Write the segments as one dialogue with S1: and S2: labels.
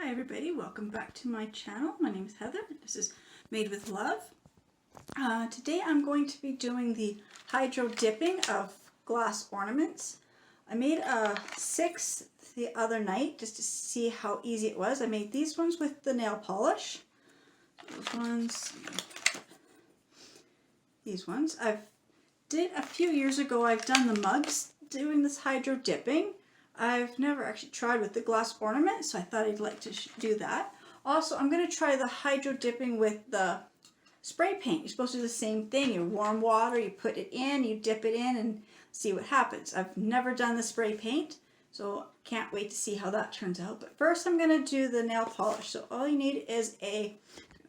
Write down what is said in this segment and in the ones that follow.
S1: Hi everybody, welcome back to my channel. My name is Heather. This is Made with Love. Today I'm going to be doing the hydro dipping of glass ornaments. I made a 6 the other night just to see how easy it was. I made these ones with the nail polish. These ones. A few years ago I've done the mugs doing this hydro dipping. I've never actually tried with the glass ornament, so I thought I'd like to do that. Also, I'm going to try the hydro dipping with the spray paint. You're supposed to do the same thing. You warm water, you put it in, you dip it in, and see what happens. I've never done the spray paint, so can't wait to see how that turns out. But first I'm going to do the nail polish. So all you need is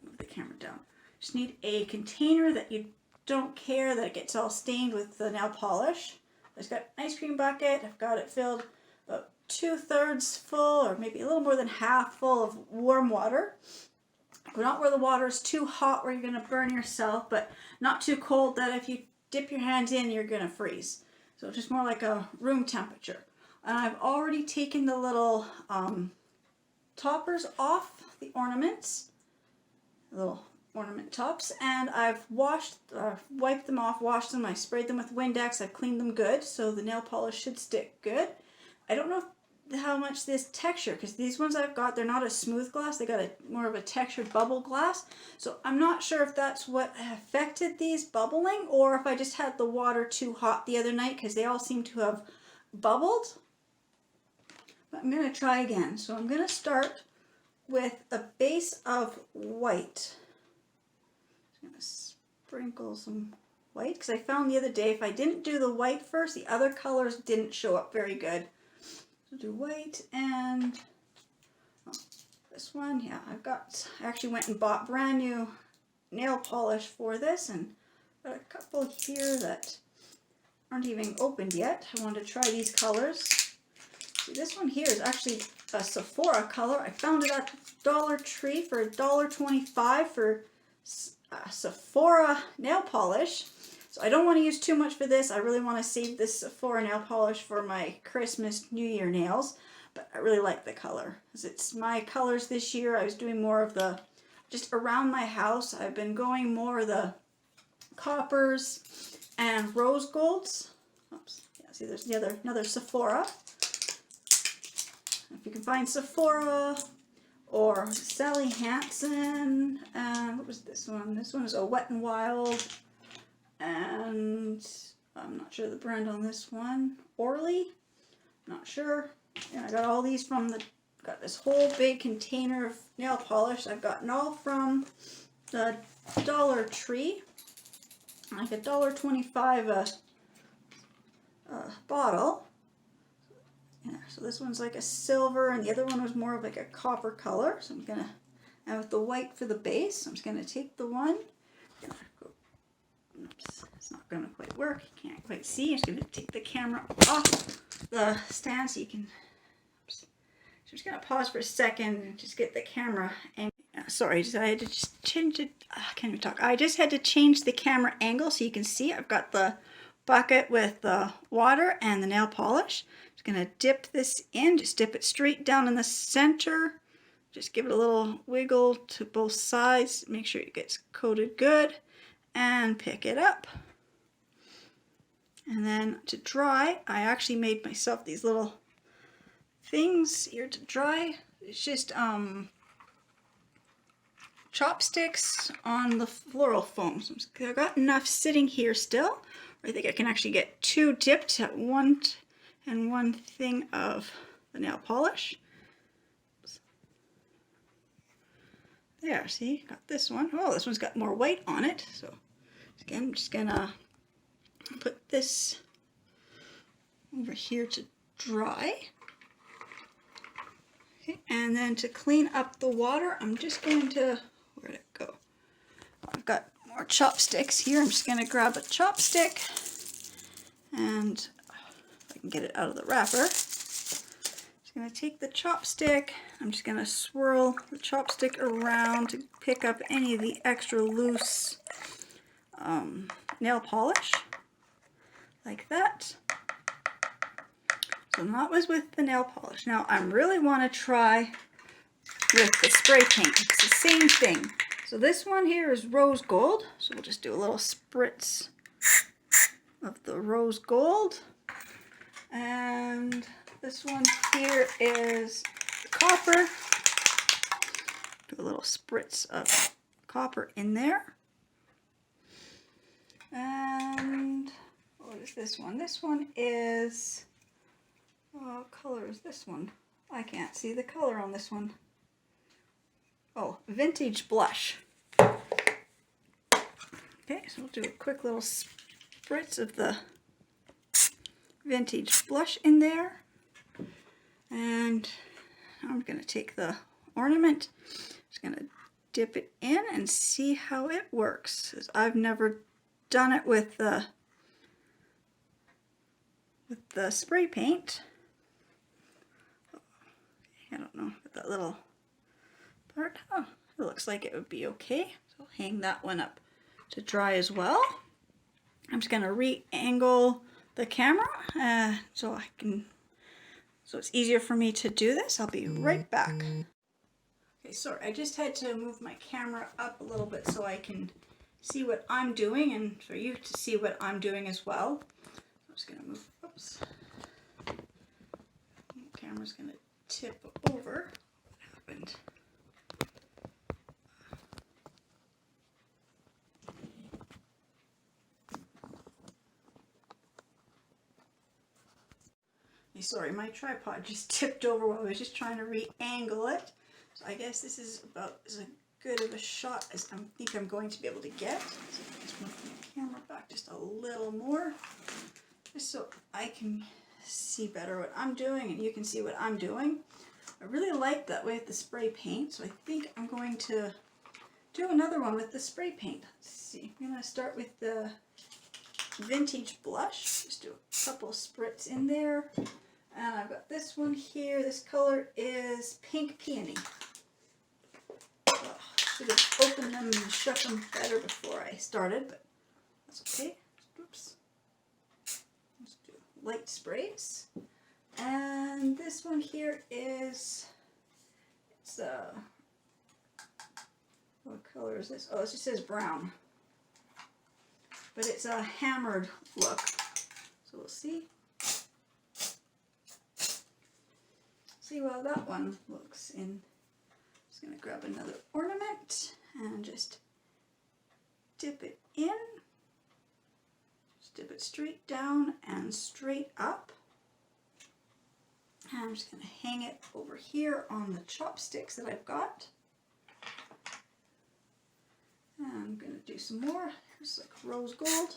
S1: move the camera down. Just need a container that you don't care that it gets all stained with the nail polish. I've got an ice cream bucket. I've got it filled about 2/3 full, or maybe a little more than half full of warm water. But not where the water is too hot where you're going to burn yourself, but not too cold that if you dip your hands in you're going to freeze. So just more like a room temperature. And I've already taken the little toppers off the ornaments, little ornament tops, and I've wiped them off, washed them, I sprayed them with Windex, I've cleaned them good, so the nail polish should stick good. I don't know how much this texture, because these ones I've got, they're not a smooth glass, they got more of a textured bubble glass, so I'm not sure if that's what affected these bubbling, or if I just had the water too hot the other night, because they all seem to have bubbled. But I'm going to try again. So I'm going to start with a base of white. I'm going to sprinkle some white, because I found the other day if I didn't do the white first, the other colors didn't show up very good. So do white and this one. Yeah, I actually went and bought brand new nail polish for this, and got a couple here that aren't even opened yet. I wanted to try these colors. See, this one here is actually a Sephora color. I found it at Dollar Tree for $1.25 for Sephora nail polish. So I don't want to use too much for this. I really want to save this Sephora nail polish for my Christmas, New Year nails. But I really like the color. It's my colors this year. I was doing more of the, just around my house, I've been going more of the coppers and rose golds. Oops. Yeah, see there's another Sephora. If you can find Sephora or Sally Hansen, and what was this one? This one is a Wet n Wild, and I'm not sure the brand on this one. Orly, not sure. And I got all these from got this whole big container of nail polish. I've gotten all from the Dollar Tree, like $1.25 a bottle. Yeah, so this one's like a silver, and the other one was more of like a copper color. So I'm gonna, and with the white for the base, I'm just gonna take the one. Oops, it's not gonna quite work. You can't quite see. I'm just gonna take the camera off the stand so you can. Oops. So I'm just gonna pause for a second and just get the camera. And sorry, I had to just change it. I can't even talk. I just had to change the camera angle so you can see. I've got the bucket with the water and the nail polish. I'm going to dip this in, just dip it straight down in the center. Just give it a little wiggle to both sides. Make sure it gets coated good. And pick it up. And then to dry, I actually made myself these little things here to dry. It's just chopsticks on the floral foam. So I've got enough sitting here still. I think I can actually get 2 dipped at one thing of the nail polish. There, see, got this one. Oh, this one's got more white on it. So again, I'm just gonna put this over here to dry. Okay, and then to clean up the water, I'm just going to, where'd it go? I've got more chopsticks here. I'm just gonna grab a chopstick, and I can get it out of the wrapper. Just going to take the chopstick. I'm just going to swirl the chopstick around to pick up any of the extra loose nail polish, like that. So that was with the nail polish. Now I really want to try with the spray paint. It's the same thing. So this one here is rose gold. So we'll just do a little spritz of the rose gold. And this one here is copper. Do a little spritz of copper in there. And what is this one? This one is, what color is this one? I can't see the color on this one. Oh, vintage blush. Okay, so we'll do a quick little spritz of the vintage blush in there. And I'm going to take the ornament, just going to dip it in and see how it works. 'Cause I've never done it with the spray paint. I don't know, with that little part. Oh, it looks like it would be okay. So I'll hang that one up to dry as well. I'm just going to re-angle the camera so it's easier for me to do this. I'll be right back. Okay, sorry, I just had to move my camera up a little bit so I can see what I'm doing and for you to see what I'm doing as well. I'm just going to move, oops. The camera's going to tip over. What happened? Hey, sorry, my tripod just tipped over while I was just trying to re-angle it. So I guess this is about as good of a shot as I think I'm going to be able to get. So I just move the camera back just a little more, just so I can see better what I'm doing and you can see what I'm doing. I really like that way with the spray paint, so I think I'm going to do another one with the spray paint. Let's see, I'm going to start with the vintage blush. Just do a couple spritz in there. And I've got this one here. This color is pink peony. Should have opened them and shut them better before I started, but that's okay. Oops. Let's do light sprays. And this one here is, it's what color is this? Oh, it just says brown. But it's a hammered look. So we'll see. See how that one looks in. Just going to grab another ornament and just dip it in. Just dip it straight down and straight up. And I'm just going to hang it over here on the chopsticks that I've got. And I'm going to do some more. Just like rose gold.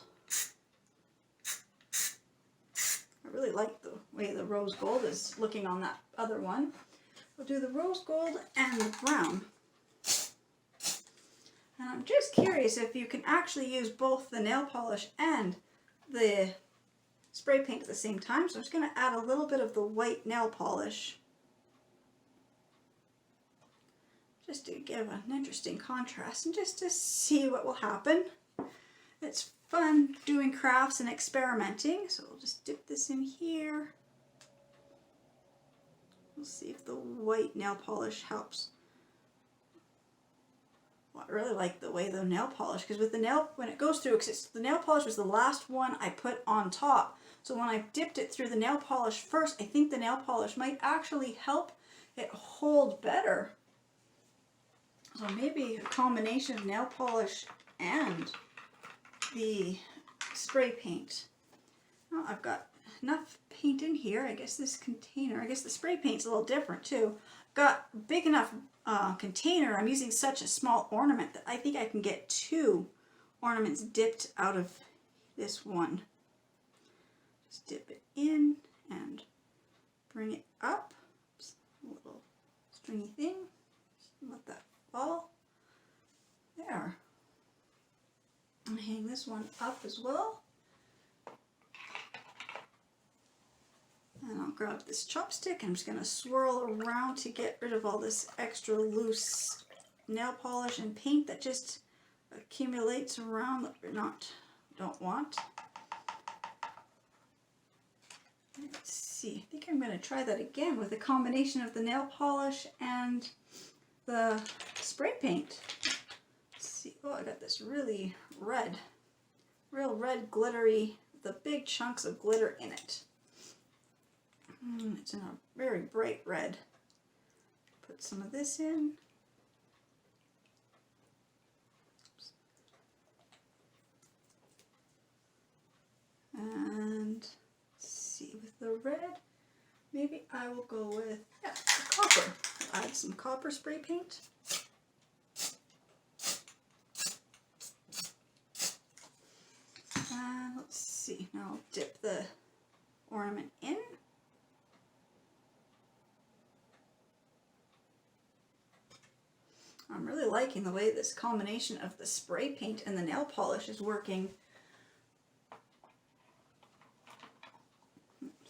S1: I really like the way the rose gold is looking on that other one. We'll do the rose gold and the brown. And I'm just curious if you can actually use both the nail polish and the spray paint at the same time. So I'm just going to add a little bit of the white nail polish just to give an interesting contrast and just to see what will happen. It's fun doing crafts and experimenting, so we'll just dip this in here. We'll see if the white nail polish helps. Well, I really like the way the nail polish, because with the nail, when it goes through, because the nail polish was the last one I put on top. So when I dipped it through the nail polish first, I think the nail polish might actually help it hold better. So maybe a combination of nail polish and the spray paint. Well, I've got enough paint in here. I guess this container, I guess the spray paint's a little different too. Got big enough container. I'm using such a small ornament that I think I can get 2 ornaments dipped out of this one. Just dip it in and bring it up. Oops, a little stringy thing. Just let that fall. There. And hang this one up as well. And I'll grab this chopstick. I'm just going to swirl around to get rid of all this extra loose nail polish and paint that just accumulates around that we don't want. Let's see. I think I'm going to try that again with a combination of the nail polish and the spray paint. Let's see, oh, I got this really red, real red glittery, the big chunks of glitter in it. It's in a very bright red. Put some of this in. And let's see, with the red, maybe I will go with, yeah, the copper. I'll add some copper spray paint. And let's see, now I'll dip the ornament in. I'm really liking the way this combination of the spray paint and the nail polish is working.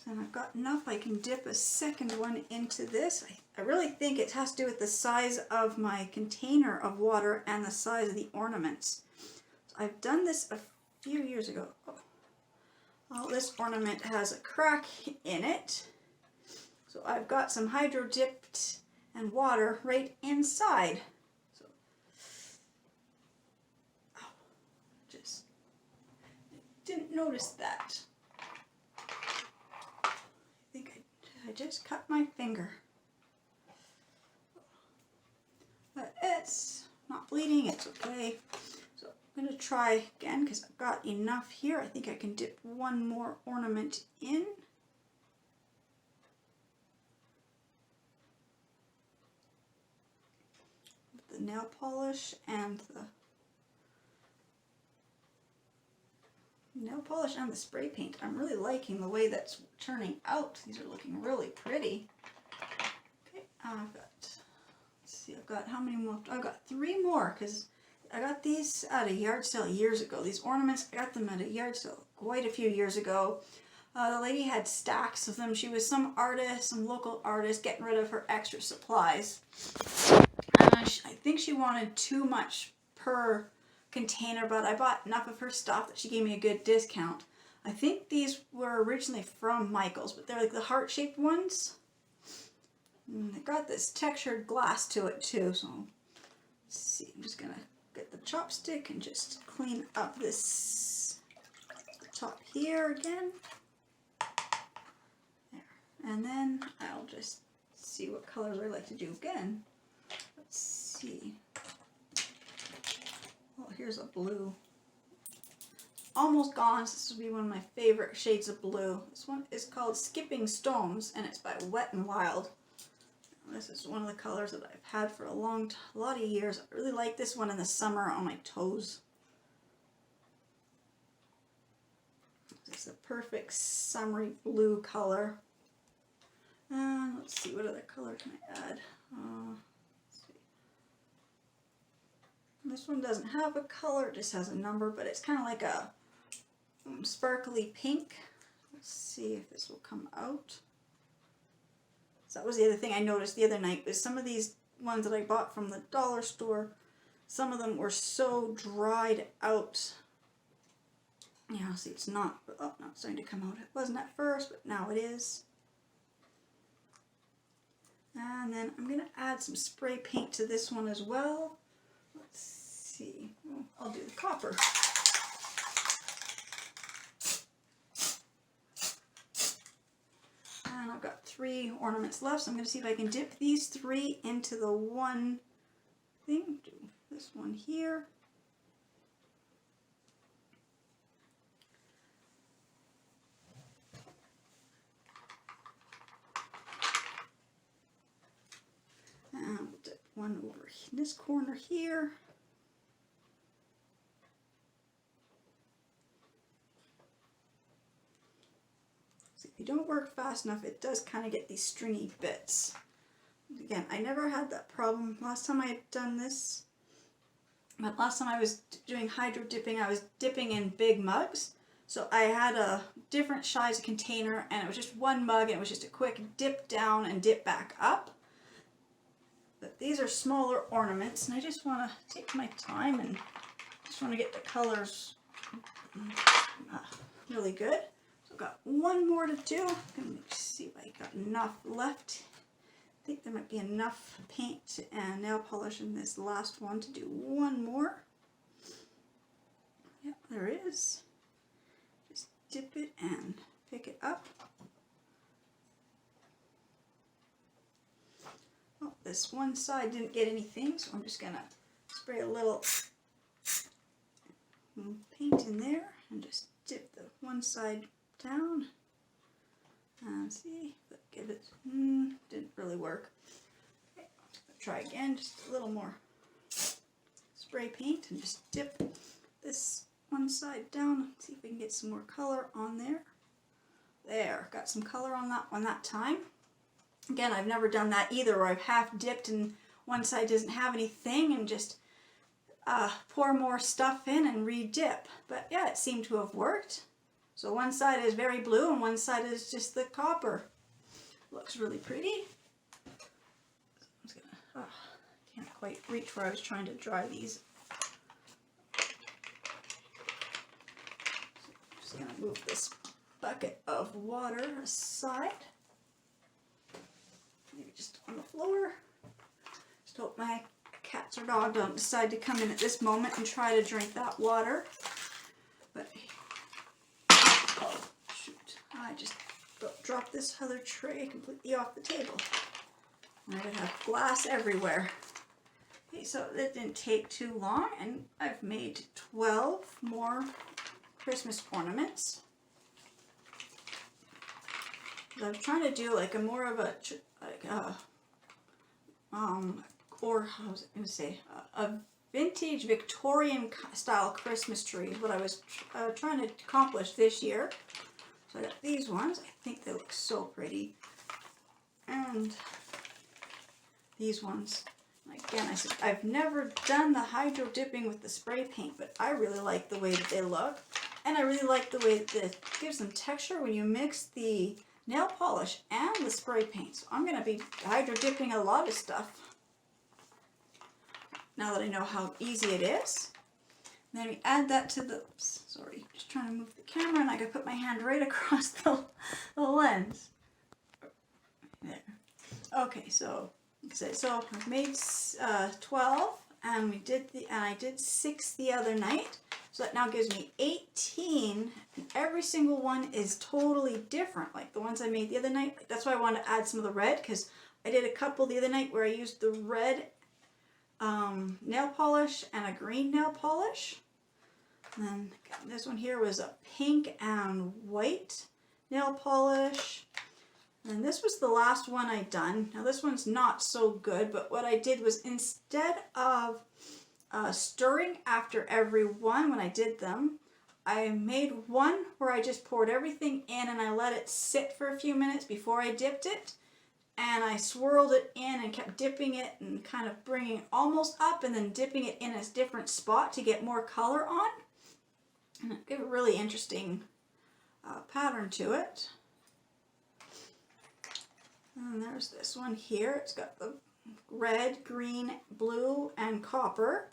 S1: And I've got enough, I can dip a second one into this. I really think it has to do with the size of my container of water and the size of the ornaments. So I've done this a few years ago. Oh, this ornament has a crack in it. So I've got some hydro dipped and water right inside. So, oh, just didn't notice that. I just cut my finger. But it's not bleeding, it's okay. So I'm going to try again because I've got enough here. I think I can dip one more ornament in. With the nail polish and the spray paint. I'm really liking the way that's turning out. These are looking really pretty. Okay, I've got, let's see, I've got how many more? I've got 3 more because I got these at a yard sale years ago. These ornaments, I got them at a yard sale quite a few years ago. The lady had stacks of them. She was some artist, some local artist, getting rid of her extra supplies. I think she wanted too much per container, but I bought enough of her stuff that she gave me a good discount. I think these were originally from Michael's, but they're like the heart-shaped ones. And they got this textured glass to it too, so let's see. I'm just gonna get the chopstick and just clean up this top here again. There. And then I'll just see what colors I like to do again. Let's see. Well, here's a blue. Almost gone. This will be one of my favorite shades of blue. This one is called Skipping Stones, and it's by Wet n Wild. This is one of the colors that I've had for a lot of years. I really like this one in the summer on my toes. It's the perfect summery blue color. Let's see, what other color can I add? This one doesn't have a color, it just has a number, but it's kind of like a sparkly pink. Let's see if this will come out. So that was the other thing I noticed the other night, was some of these ones that I bought from the dollar store, some of them were so dried out. Yeah, see, it's not, oh, no, it's starting to come out. It wasn't at first, but now it is. And then I'm going to add some spray paint to this one as well. Let's see, I'll do the copper. And I've got 3 ornaments left, so I'm going to see if I can dip these 3 into the one thing. Do this one here. And we'll dip one over in this corner here. So if you don't work fast enough, it does kind of get these stringy bits. Again, I never had that problem last time I had done this. But last time I was doing hydro dipping, I was dipping in big mugs. So I had a different size container, and it was just one mug, and it was just a quick dip down and dip back up. But these are smaller ornaments, and I just want to take my time and just want to get the colors really good. So I've got one more to do. I'm going to see if I got enough left think there might be enough paint and nail polish in this last one to do one more. Yep, there is. Just dip it and pick it up. Oh, this one side didn't get anything, so I'm just gonna spray a little paint in there and just dip the one side down. And see, give it, didn't really work. Okay, try again, just a little more spray paint and just dip this one side down. See if we can get some more color on there. There, got some color on that one that time. Again, I've never done that either, where I've half dipped and one side doesn't have anything and just pour more stuff in and re-dip. But yeah, it seemed to have worked. So one side is very blue and one side is just the copper. Looks really pretty. I'm just gonna, can't quite reach where I was trying to dry these. Just gonna move this bucket of water aside. Maybe just on the floor. Just hope my cats or dog don't decide to come in at this moment and try to drink that water. But oh shoot, I just dropped this other tray completely off the table. And I have glass everywhere. Okay, so it didn't take too long and I've made 12 more Christmas ornaments. I'm trying to do like a more of a or how was I going to say, a vintage Victorian style Christmas tree is what I was trying to accomplish this year. So I got these ones. I think they look so pretty. And these ones. Again, I said I've never done the hydro dipping with the spray paint, but I really like the way that they look. And I really like the way that it gives them texture when you mix the nail polish and the spray paint. So I'm going to be hydro dipping a lot of stuff now that I know how easy it is. And then we add that to the, oops, sorry, just trying to move the camera and I can put my hand right across the lens. There. Okay, so like I said, so I've made 12 and I did 6 the other night. So that now gives me 18, and every single one is totally different. Like the ones I made the other night, like that's why I wanted to add some of the red, because I did a couple the other night where I used the red nail polish and a green nail polish. And then this one here was a pink and white nail polish. And this was the last one I'd done. Now this one's not so good, but what I did was instead of stirring after every one when I did them, I made one where I just poured everything in and I let it sit for a few minutes before I dipped it. And I swirled it in and kept dipping it and kind of bringing it almost up and then dipping it in a different spot to get more color on. And it gave a really interesting pattern to it. And there's this one here. It's got the red, green, blue, and copper.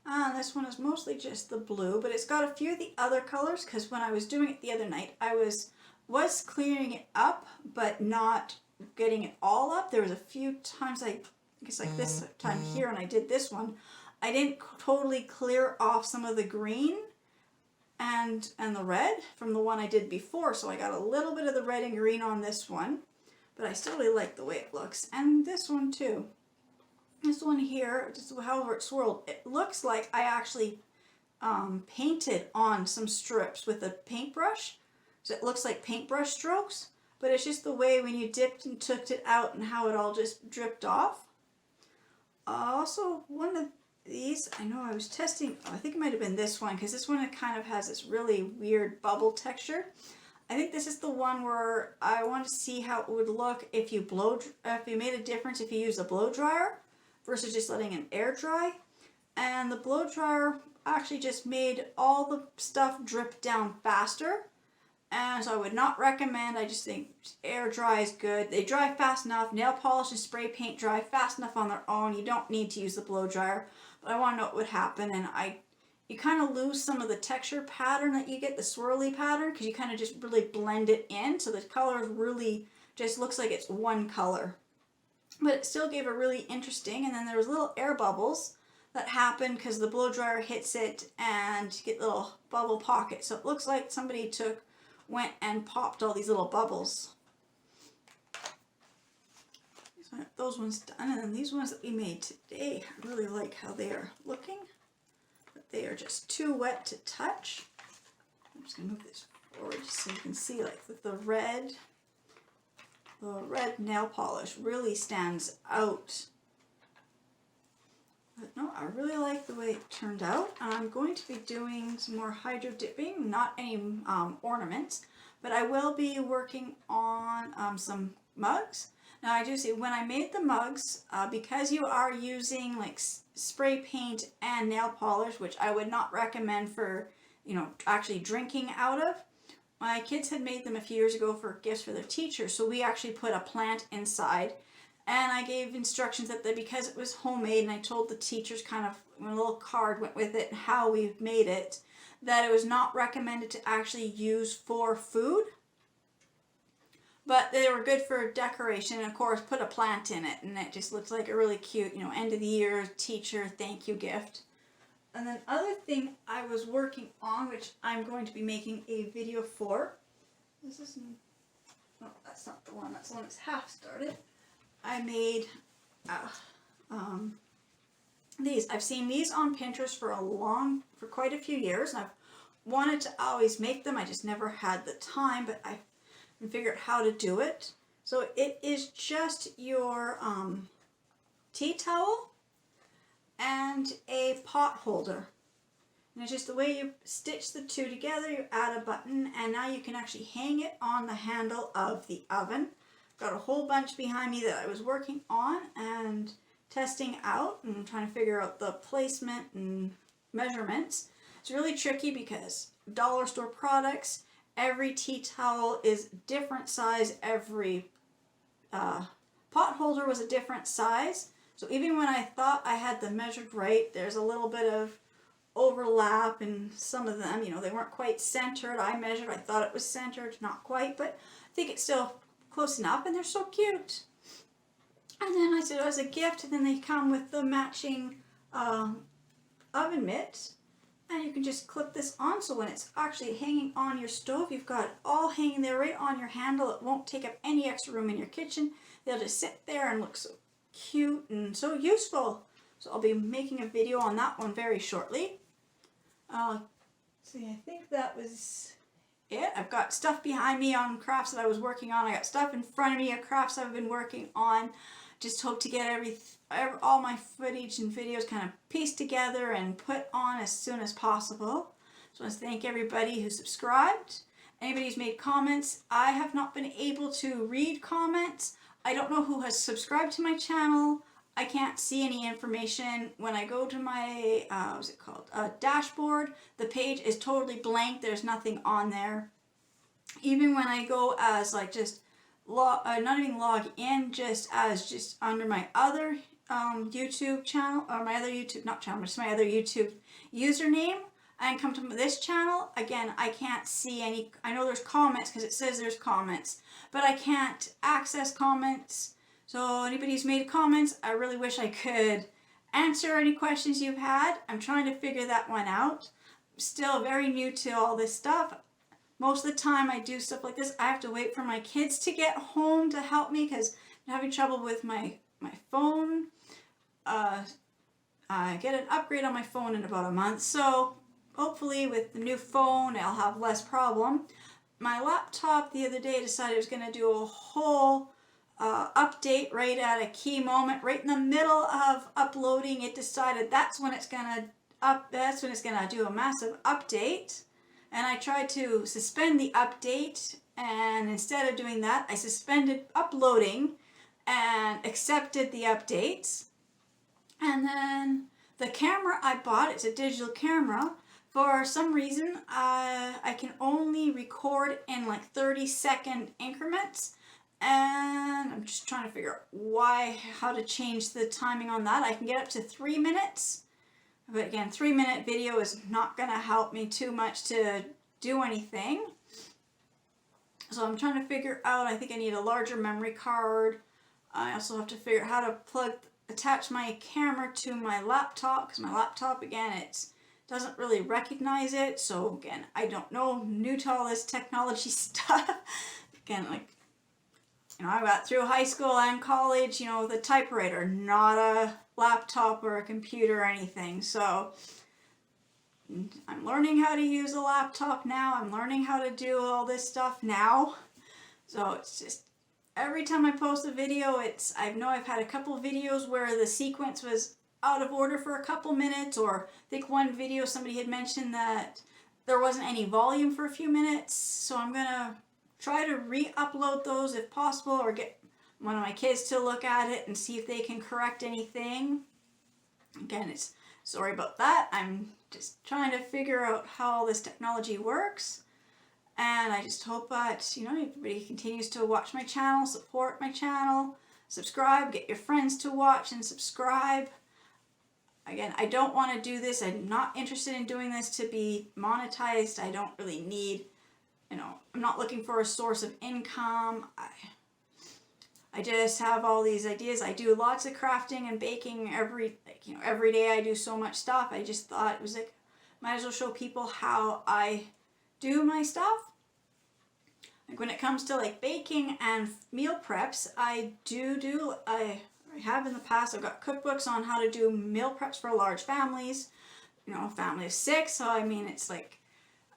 S1: And this one is mostly just the blue, but it's got a few of the other colors because when I was doing it the other night, I was clearing it up, but not getting it all up. There was a few times I guess like this time here when I did this one, I didn't totally clear off some of the green and the red from the one I did before, so I got a little bit of the red and green on this one, but I still really like the way it looks. And this one too. This one here, just however it's swirled, it looks like I actually painted on some strips with a paintbrush, so it looks like paintbrush strokes. But it's just the way when you dipped and took it out and how it all just dripped off. Also, one of these, I know I was testing, I think it might have been this one, because this one kind of has this really weird bubble texture. I think this is the one where I want to see how it would look if you made a difference if you use a blow dryer versus just letting it air dry. And the blow dryer actually just made all the stuff drip down faster. And so I would not recommend, I just think air dry is good. They dry fast enough. Nail polish and spray paint dry fast enough on their own. You don't need to use the blow dryer. But I want to know what would happen. And you kind of lose some of the texture pattern that you get, the swirly pattern, because you kind of just really blend it in. So the color really just looks like it's one color. but it still gave a really interesting, and then there was little air bubbles that happen because the blow dryer hits it and you get little bubble pockets. So it looks like somebody went and popped all these little bubbles. So I got those ones done, and then these ones that we made today, I really like how they are looking, but they are just too wet to touch. I'm just going to move this forward just so you can see, like with the red nail polish really stands out. But no, I really like the way it turned out. I'm going to be doing some more hydro dipping, not any ornaments, but I will be working on some mugs. Now I do see when I made the mugs, because you are using like spray paint and nail polish, which I would not recommend for, you know, actually drinking out of. My kids had made them a few years ago for gifts for their teachers, so we actually put a plant inside, and I gave instructions that because it was homemade, and I told the teachers kind of, when a little card went with it and how we made it, that it was not recommended to actually use for food, but they were good for decoration, and of course put a plant in it, and it just looks like a really cute, you know, end of the year teacher thank you gift. And then other thing I was working on, which I'm going to be making a video for, this isn't, no, that's not the one, that's the one that's half started. I made these. I've seen these on Pinterest for quite a few years. I've wanted to always make them, I just never had the time, but I figured out how to do it. So it is just your tea towel and a pot holder. And it's just the way you stitch the two together, you add a button, and now you can actually hang it on the handle of the oven. Got a whole bunch behind me that I was working on and testing out and trying to figure out the placement and measurements. It's really tricky because dollar store products, every tea towel is different size, every pot holder was a different size. So even when I thought I had them measured right, there's a little bit of overlap in some of them. You know, they weren't quite centered. I measured, I thought it was centered, not quite, but I think it's still close enough, and they're so cute. And then I said as a gift, and then they come with the matching oven mitt, and you can just clip this on, so when it's actually hanging on your stove, you've got it all hanging there right on your handle. It won't take up any extra room in your kitchen. They'll just sit there and look so cute and so useful. So I'll be making a video on that one very shortly. See, I think that was it. I've got stuff behind me on crafts that I was working on. I got stuff in front of me of crafts I've been working on. Just hope to get all my footage and videos kind of pieced together and put on as soon as possible. So I want to thank everybody who subscribed. Anybody who's made comments. I have not been able to read comments. I don't know who has subscribed to my channel. I can't see any information. When I go to my, what's it called, dashboard, the page is totally blank. There's nothing on there. Even when I go as like just, not even log in, just under my other YouTube channel, or my other YouTube, not channel, just my other YouTube username, and come to this channel, again, I can't see any, I know there's comments because it says there's comments, but I can't access comments. So anybody who's made comments, I really wish I could answer any questions you've had. I'm trying to figure that one out. I'm still very new to all this stuff. Most of the time I do stuff like this, I have to wait for my kids to get home to help me because I'm having trouble with my phone. I get an upgrade on my phone in about a month, so hopefully with the new phone I'll have less problem. My laptop the other day decided it was going to do a whole update right at a key moment, right in the middle of uploading. It decided that's when it's going to do a massive update. And I tried to suspend the update, and instead of doing that, I suspended uploading and accepted the updates. And then the camera I bought, it's a digital camera. For some reason, I can only record in like 30-second increments. And I'm just trying to figure out how to change the timing on that. I can get up to 3 minutes. But again, 3-minute video is not going to help me too much to do anything. So I'm trying to figure out, I think I need a larger memory card. I also have to figure out how to attach my camera to my laptop, because my laptop, again, it doesn't really recognize it. So again, I don't know, new to all this technology stuff. Again, like, you know, I got through high school and college, you know, with a typewriter, not a laptop or a computer or anything. So I'm learning how to use a laptop now. I'm learning how to do all this stuff now. So it's just, every time I post a video, I know I've had a couple videos where the sequence was out of order for a couple minutes, or I think one video somebody had mentioned that there wasn't any volume for a few minutes. So I'm gonna try to re-upload those if possible, or get one of my kids to look at it and see if they can correct anything. Again, sorry about that. I'm just trying to figure out how all this technology works. And I just hope that, you know, everybody continues to watch my channel, support my channel, subscribe, get your friends to watch and subscribe. Again, I don't want to do this. I'm not interested in doing this to be monetized. I don't really need, you know, I'm not looking for a source of income. I just have all these ideas. I do lots of crafting and baking every day. I do so much stuff. I just thought it was like, might as well show people how I do my stuff. Like when it comes to like baking and meal preps, I have in the past, I've got cookbooks on how to do meal preps for large families, you know, a family of 6. So I mean, it's like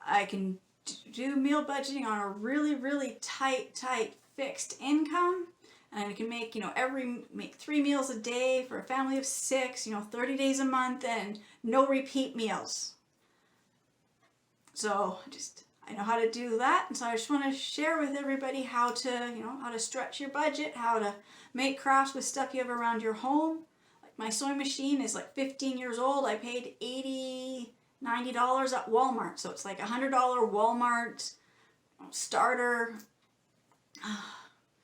S1: I can do meal budgeting on a really, really tight fixed income. And I can make, you know, make 3 meals a day for a family of 6, you know, 30 days a month, and no repeat meals. So I know how to do that, and so I just want to share with everybody how to stretch your budget, how to make crafts with stuff you have around your home. Like my sewing machine is like 15 years old. I paid $80, $90 at Walmart, so it's like $100 Walmart starter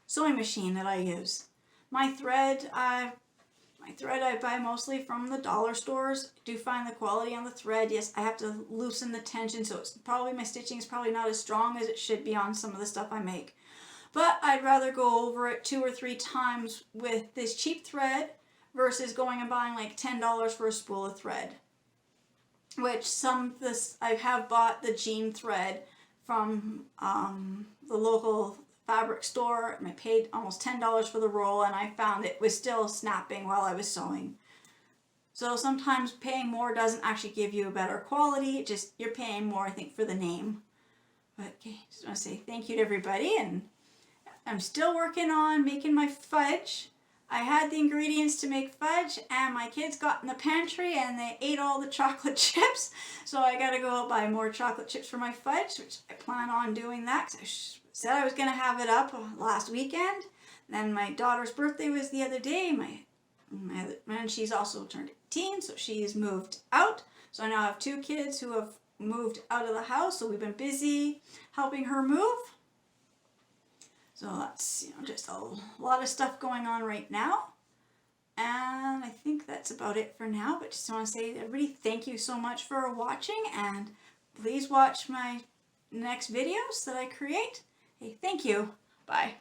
S1: sewing machine that I use. My thread I buy mostly from the dollar stores. I do find the quality on the thread. Yes, I have to loosen the tension, so my stitching is probably not as strong as it should be on some of the stuff I make. But I'd rather go over it 2 or 3 times with this cheap thread versus going and buying like $10 for a spool of thread. Which I have bought the jean thread from the local fabric store, and I paid almost $10 for the roll, and I found it was still snapping while I was sewing. So sometimes paying more doesn't actually give you a better quality, you're paying more, I think, for the name. But okay, just want to say thank you to everybody, and I'm still working on making my fudge. I had the ingredients to make fudge, and my kids got in the pantry and they ate all the chocolate chips, so I gotta go out buy more chocolate chips for my fudge, which I plan on doing that because I said I was going to have it up last weekend. Then my daughter's birthday was the other day. And she's also turned 18, so she's moved out. So I now have 2 kids who have moved out of the house, so we've been busy helping her move. So that's, you know, just a lot of stuff going on right now. And I think that's about it for now. But just want to say, everybody, thank you so much for watching, and please watch my next videos that I create. Hey, thank you. Bye.